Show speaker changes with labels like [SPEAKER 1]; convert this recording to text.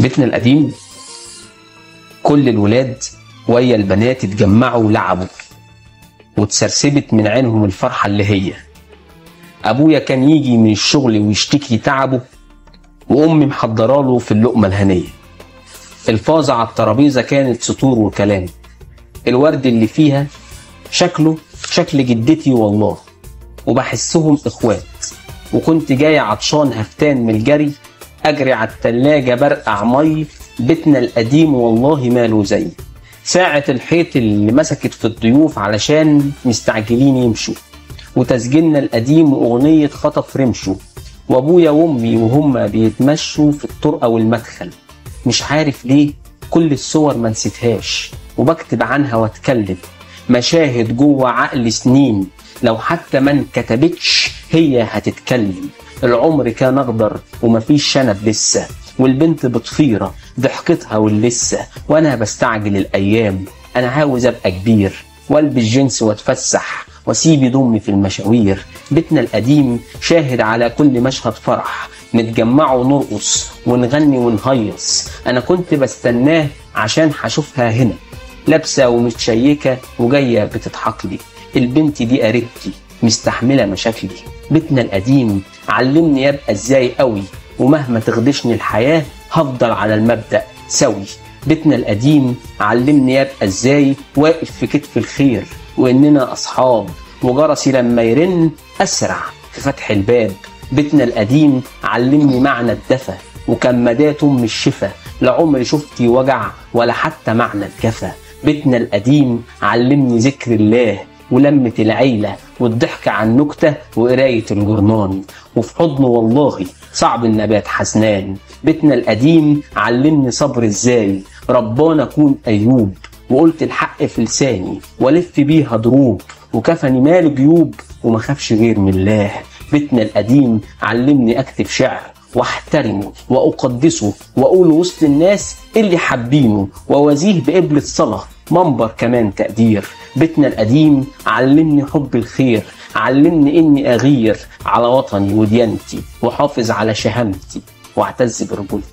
[SPEAKER 1] بيتنا القديم كل الولاد ويا البنات اتجمعوا ولعبوا واتسرسبت من عينهم الفرحة اللي هي أبويا كان يجي من الشغل ويشتكي تعبه وأمي محضراله في اللقمة الهنية. الفازة على الترابيزة كانت سطور وكلام، الورد اللي فيها شكله شكل جدتي والله، وبحسهم إخوات. وكنت جاي عطشان هفتان من الجري أجري على التلاجة برقع مي. بيتنا القديم والله ماله زي ساعة الحيط اللي مسكت في الضيوف علشان مستعجلين يمشوا، وتسجيلنا القديم وأغنية خطف رمشوا، وأبويا وأمي وهم بيتمشوا في الطرقة والمدخل. مش عارف ليه كل الصور ما نسيتهاش وبكتب عنها واتكلم، مشاهد جوه عقل سنين لو حتى ما انكتبتش هي هتتكلم. العمر كان اخضر ومفيش شنب لسه، والبنت بطفيره ضحكتها واللسه، وانا بستعجل الايام. انا عاوز ابقى كبير والبس جينز واتفسح واسيب ضمي في المشاوير. بيتنا القديم شاهد على كل مشهد فرح، نتجمع ونرقص ونغني ونهيص. انا كنت بستناه عشان هشوفها هنا لابسه ومتشيكه وجايه بتضحك لي. البنت دي قريبتي مستحمله مشاكلي. بيتنا القديم علمني ابقى ازاي قوي، ومهما تخدشني الحياه هفضل على المبدأ سوي. بيتنا القديم علمني ابقى ازاي واقف في كتف الخير، واننا اصحاب، وجرسي لما يرن اسرع في فتح الباب. بيتنا القديم علمني معنى الدفى، وكمادات ام الشفا، لعمري شفتي وجع ولا حتى معنى الجفا. بيتنا القديم علمني ذكر الله ولمة العيلة والضحك عن نكتة وقراية الجرنان، وفي حضنه والله صعب النبات حسنان. بيتنا القديم علمني صبر ازاي، ربانا اكون ايوب، وقلت الحق في لساني والف بيها ضروب، وكفني مال جيوب وما خافش غير من الله. بيتنا القديم علمني اكتب شعر واحترمه واقدسه، واقول وسط الناس اللي حابينه، ووزيه بقبلة صلاة منبر كمان تقدير. بيتنا القديم علمني حب الخير، علمني اني اغير على وطني وديانتي، وحافظ على شهامتي واعتز برجولتي.